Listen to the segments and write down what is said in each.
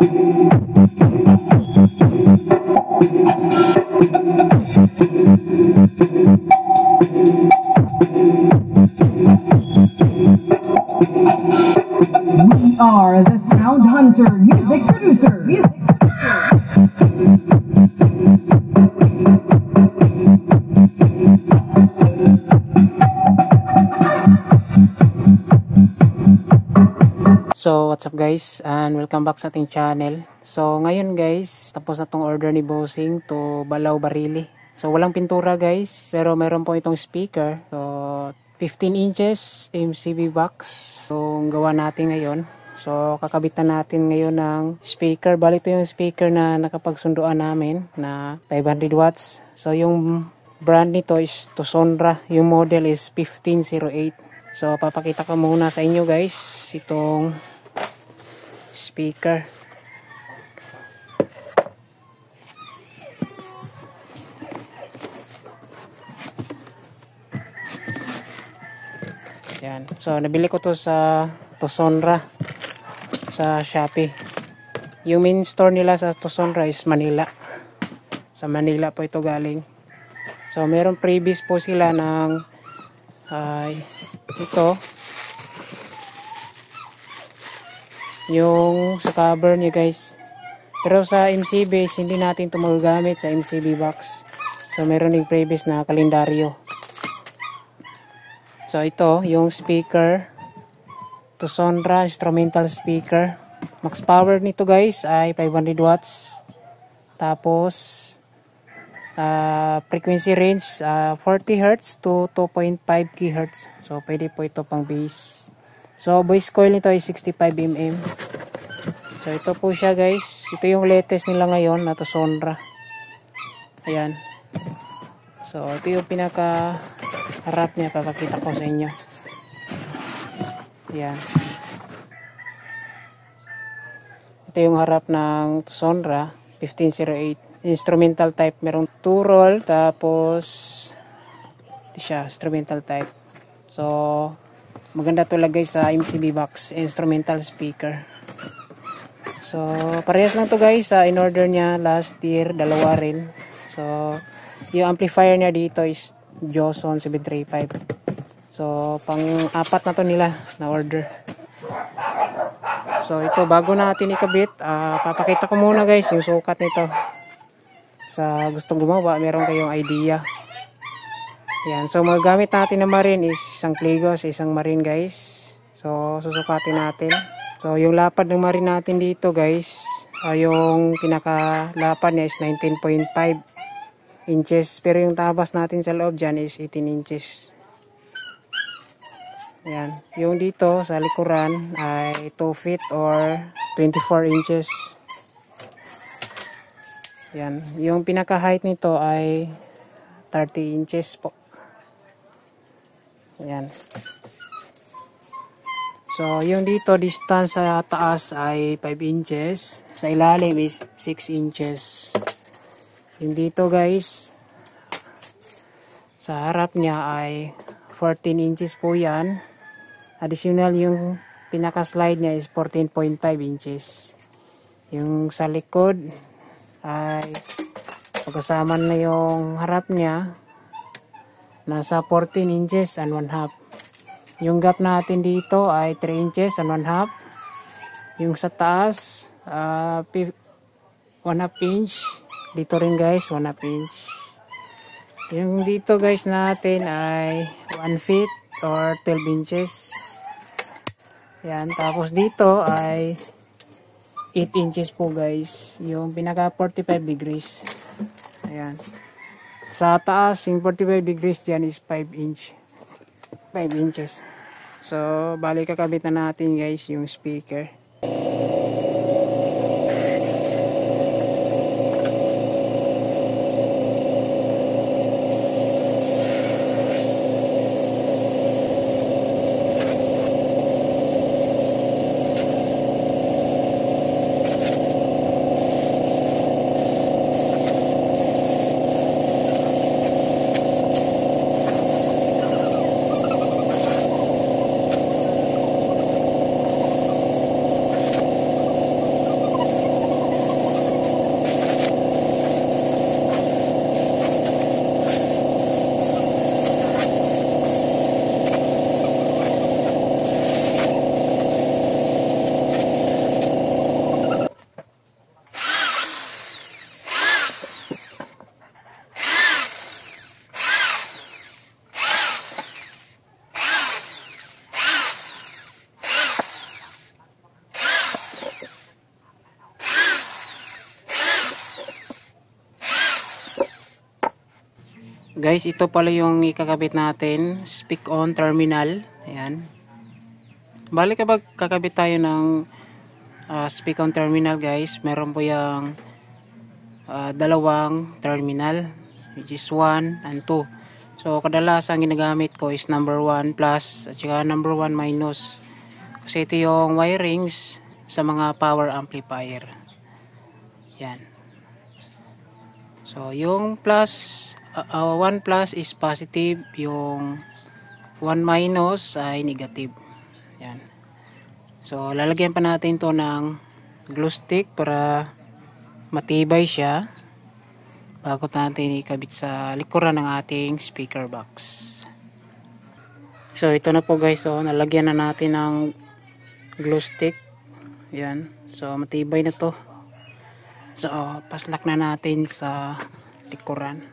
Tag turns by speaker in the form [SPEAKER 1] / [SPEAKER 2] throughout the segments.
[SPEAKER 1] We are the Sound Hunter Music Producers.
[SPEAKER 2] So what's up guys, and welcome back sa ating channel. So ngayon guys, tapos na tong order ni Bossing to Balao Barili. So walang pintura guys, pero meron po itong speaker. So 15 inches MCB box. So ang gawa natin ngayon. So kakabitan natin ngayon ng speaker. Bali ito yung speaker na nakapagsunduan namin na 500 watts. So yung brand nito is Tosonra. Yung model is 1508. So papakita ko muna sa inyo guys itong speaker. Yan. So nabili ko to sa Tosonra sa Shopee. Yung main store nila sa Tosonra is Manila. Sa Manila po ito galing. So meron previous po sila ng ito yung sa cover niya guys, pero sa MCB hindi natin ito magagamit sa MCB box. So meron yung previous na kalendaryo. So ito yung speaker Tosonra instrumental speaker. Max power nito guys ay 500 watts. Tapos frequency range 40 Hz to 2.5 GHz. So pwede po ito pang bass. So voice coil nito ay 65 mm. So ito po siya guys. Ito yung latest nila ngayon na Tosonra. Ayan. So ito yung pinaka harap niya, papakita ko sa inyo. Ayan. Ito yung harap ng Tosonra 1508. Instrumental type, merong 2 roll, tapos ito siya, instrumental type. So maganda to lagay sa MCB box, instrumental speaker. So parehas lang to guys, in order niya last year, dalawa rin. So yung amplifier niya dito is Joson 735. So pang apat na to nila na order. So ito bago natin ikabit, papakita ko muna guys yung sukat nito. Sa gustong gumawa, meron kayong idea. Yan. So magagamit natin na marin is isang pligos, isang marin guys. So susukatin natin. So yung lapad ng marin natin dito guys, yung pinakalapad niya is 19.5 inches. Pero yung tabas natin sa loob dyan is 18 inches. Yan. Yung dito sa likuran ay 2 feet or 24 inches. Yan. Yung pinaka height nito ay 30 inches po. Yan. So yung dito distance sa taas ay 5 inches. Sa ilalim is 6 inches. Yung dito guys, sa harap niya ay 14 inches po yan. Additional yung pinaka slide niya is 14.5 inches. Yung sa likod ay pagkasama na yung harap niya, nasa 14 inches and 1/2. Yung gap natin dito ay 3 inches and 1/2. Yung sa taas 1/2 inch. Dito rin guys 1/2 inch. Yung dito guys natin ay 1 feet or 12 inches. Yan. Tapos dito ay 8 inches po guys, yung pinaka 45 degrees. Ayan. Sa taas, yung 45 degrees dyan is 5 inches. So, balik kakabit na natin guys yung speaker. Guys, ito pala yung ikakabit natin, speak on terminal. Ayan. Bali kapag kakabit tayo ng speak on terminal guys, meron po yung dalawang terminal, which is 1 and 2. So kadalasan ginagamit ko is number 1 plus at saka number 1 minus. Kasi ito yung wirings sa mga power amplifier. Yan. So yung plus 1 plus is positive, yung 1 minus ay negative. Yan. So lalagyan pa natin to ng glue stick para matibay siya bago natin ikabit sa likuran ng ating speaker box. So ito na po guys, so nalagyan na natin ng glue stick. Yan. So matibay na to. So paslak na natin sa likuran.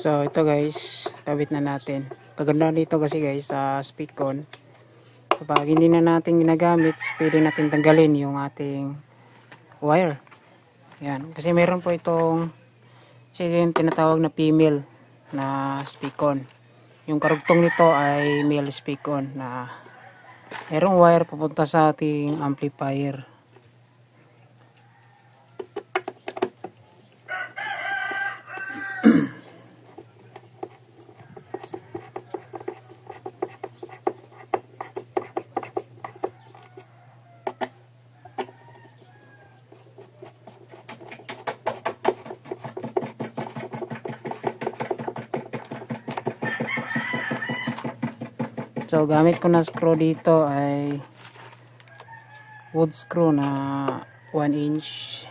[SPEAKER 2] So ito guys, kabit na natin. Kaganda dito kasi guys sa speak-on. Kapag hindi na natin ginagamit, pwede natin tanggalin yung ating wire. Yan, kasi meron po itong yung tinatawag na female na speak-on. Yung karugtong nito ay male speak-on na merong wire pupunta sa ating amplifier. So gamit ko na screw dito ay wood screw na 1 inch.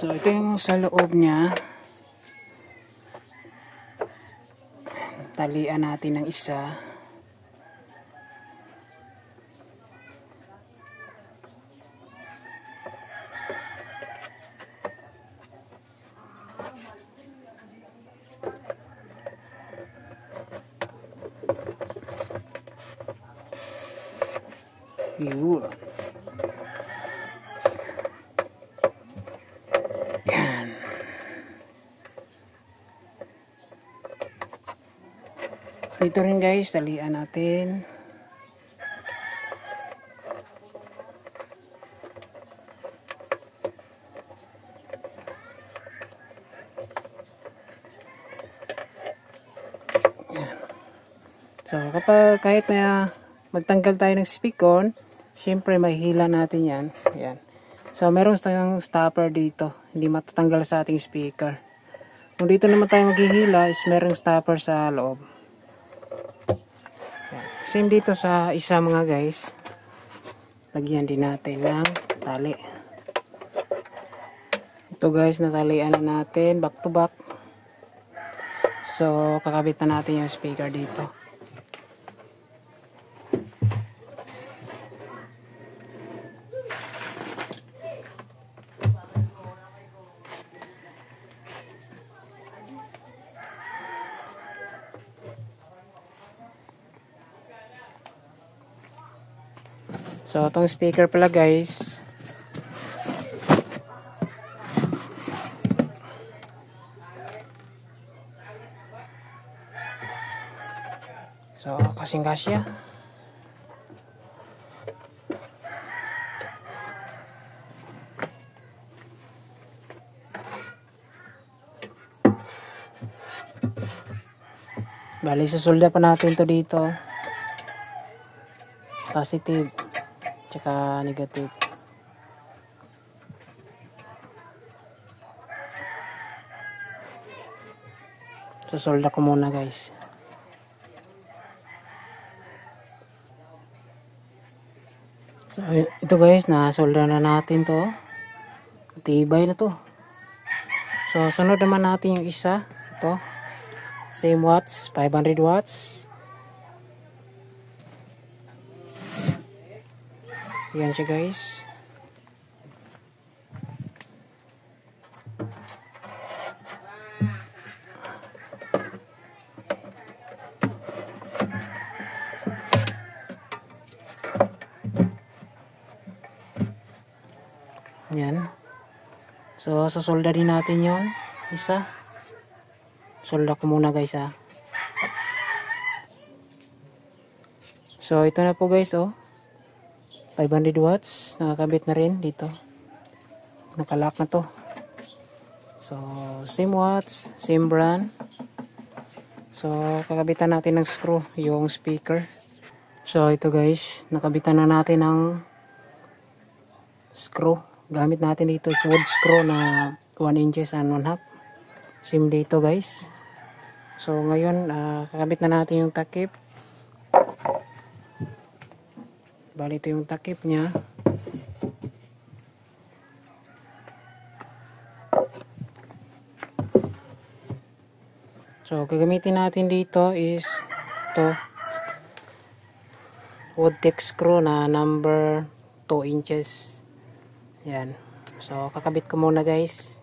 [SPEAKER 2] So ito yung sa loob niya. Talian natin ng isa. Yun. Dito rin guys, talian natin. Yan. So kapag kahit na magtanggal tayo ng speak-on, syempre mahihila natin yan. Yan. So meron tayong stopper dito, hindi matatanggal sa ating speaker. Kung dito naman tayo maghihila, is merong stopper sa loob. Same dito sa isa mga guys. lagyan din natin ng tali. Ito guys, natalian na natin back to back. So kakabit na natin yung speaker dito. So itong speaker pala guys, so kasing kasya. Bali susulda pa natin to dito. Positive tsaka negative. Susolda ko muna guys. So ito guys, nasolda na natin to. Tibay na to. So sunod naman natin yung isa. Ito. Same watts, 500 watts. Yan siya guys. Yan. So susolda din natin yon isa. Solda ko muna guys ha. So ito na po guys oh. 500 watts. Nakakabit na rin dito. Nakalock na to. So same watts, same brand. So kakabitan natin ng screw yung speaker. So ito guys, nakabitan na natin ng screw. Gamit natin dito is wood screw na 1 inches and 1/2. Same dito guys. So ngayon kakabit na natin yung takip. Bali ito yung takip niya. So gagamitin natin dito is ito wood thick screw na number 2 inches. Yan. So kakabit ko muna guys.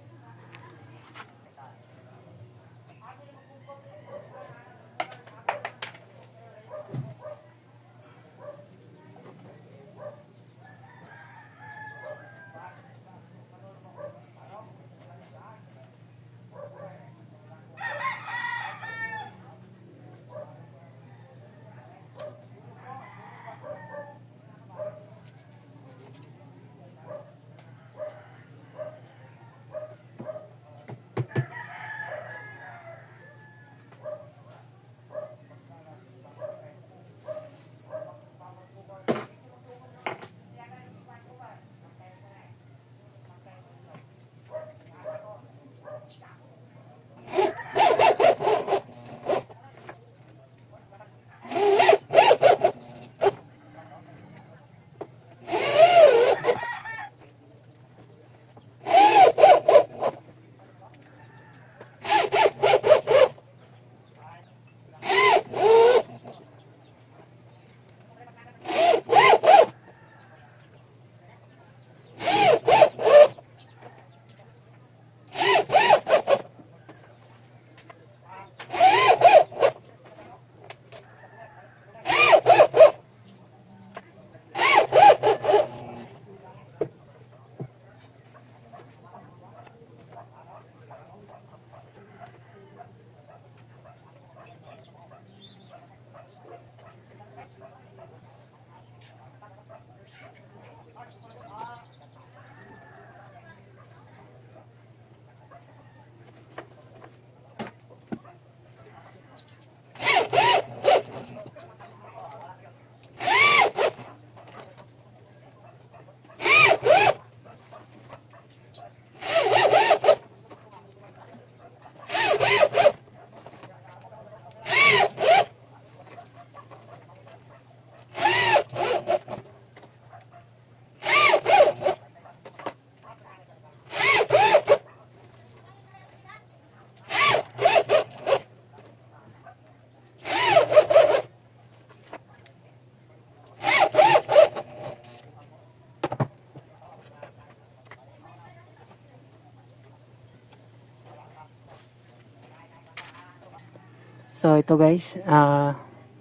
[SPEAKER 2] So ito guys,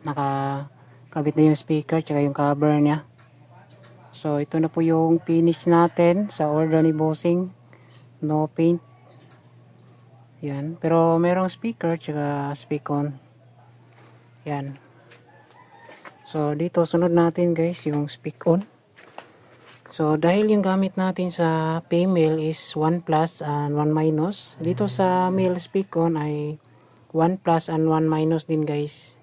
[SPEAKER 2] nakakabit na yung speaker tsaka yung cover niya. So ito na po yung finish natin sa order ni Bossing. No paint. Yan, pero merong speaker tsaka speak on. Yan. So dito sunod natin guys yung speak on. So dahil yung gamit natin sa female is 1 plus and 1 minus, dito sa male speak on ay 1 plus and 1 minus din guys.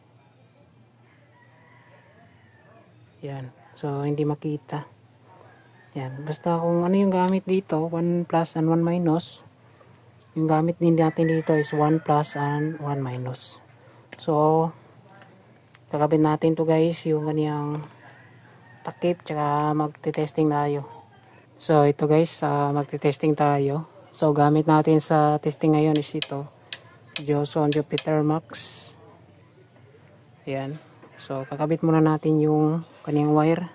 [SPEAKER 2] Yan. So hindi makita. Yan. Basta kung ano yung gamit dito, 1 plus and 1 minus. Yung gamit din natin dito is 1 plus and 1 minus. So kakabit natin to guys yung kanyang takip tsaka magte-testing tayo. So ito guys, magte-testing tayo. So gamit natin sa testing ngayon is ito. Joson Jupiter Max. Ayan. So kakabit muna natin yung kanyang wire.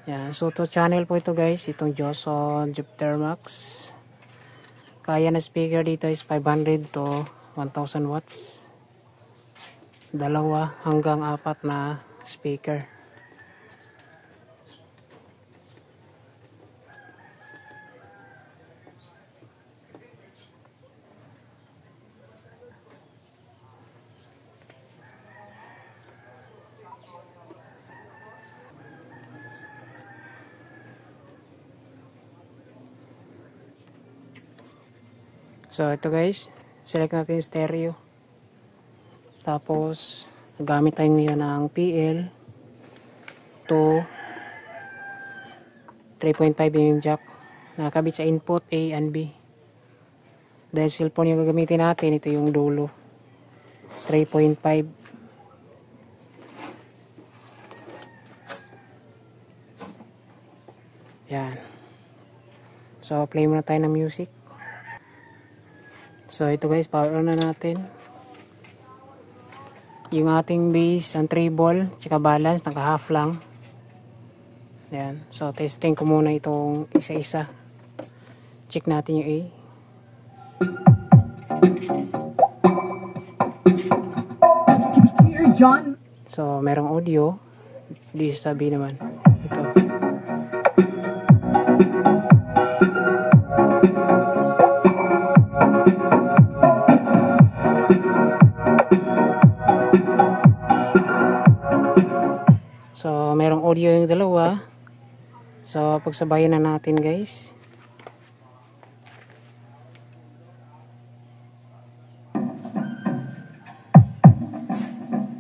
[SPEAKER 2] Yan. So to channel po ito guys, itong Joson Jupiter Max. Kaya na speaker dito is 500 to 1000 watts. 2 hanggang 4 na speaker. So ito guys, select natin stereo. Tapos gamit tayo ngayon ng PL to 3.5mm jack. Nakakabit sa input A and B. Dahil cellphone yung gagamitin natin, ito yung dulo 3.5. Yan. So play muna tayo ng music. So ito guys, power on na natin. Yung ating bass and treble, tsaka balance, naka half lang. Yan. So testing ko muna itong isa-isa. Check natin yung A.
[SPEAKER 1] Here, John.
[SPEAKER 2] So merong audio. Di sabi naman. Ito. So, merong audio yung dalawa. So, pagsabayan na natin guys.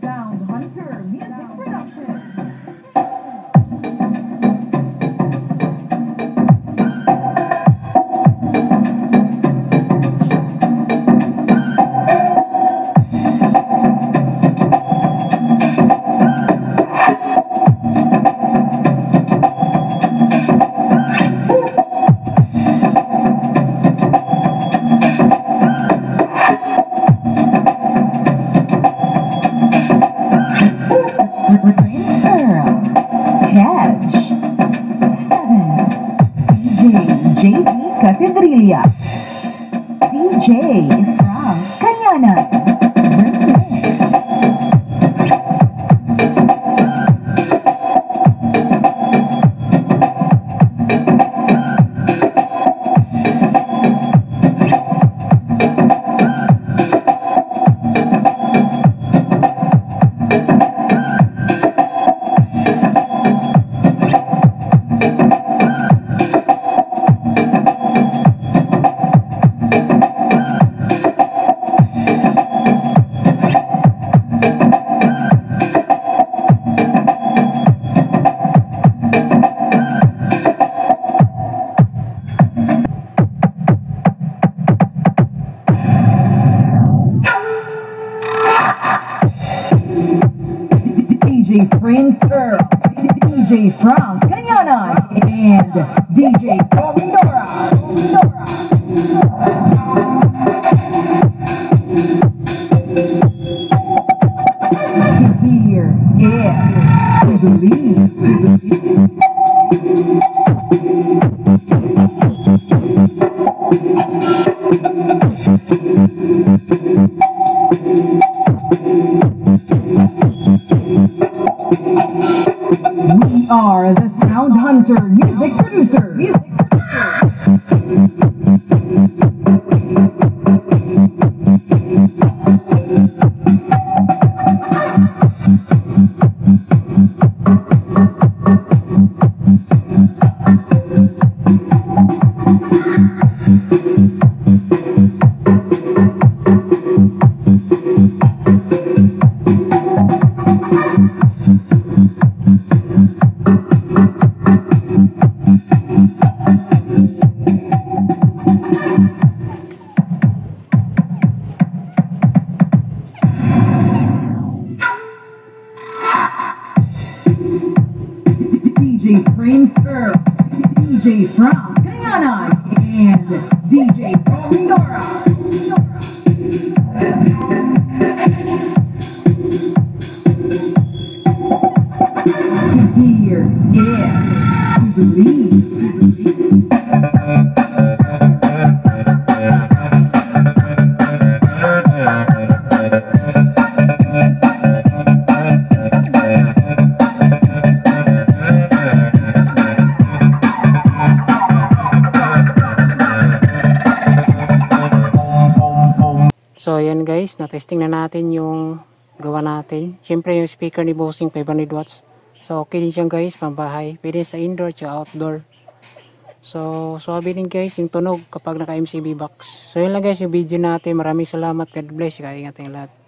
[SPEAKER 1] Sound Hunter Music Production. JP Catedrilia, DJ from Cañana. DJ Prince Earl, DJ from Cañana, and DJ Comindora. to the lead. We are the Sound Hunter music producers. DJ Prince Earl, DJ from Guyana, and DJ Pomidora. Here is to the lead.
[SPEAKER 2] So ayan guys, na-testing na natin yung gawa natin. Siyempre yung speaker ni Bossing 500 watts. So okay din siya guys, pambahay. Pwede sa indoor at outdoor. So swabe din guys yung tunog kapag naka MCB box. So yun lang guys yung video natin. Maraming salamat. God bless. Kaya ingat tayong lahat.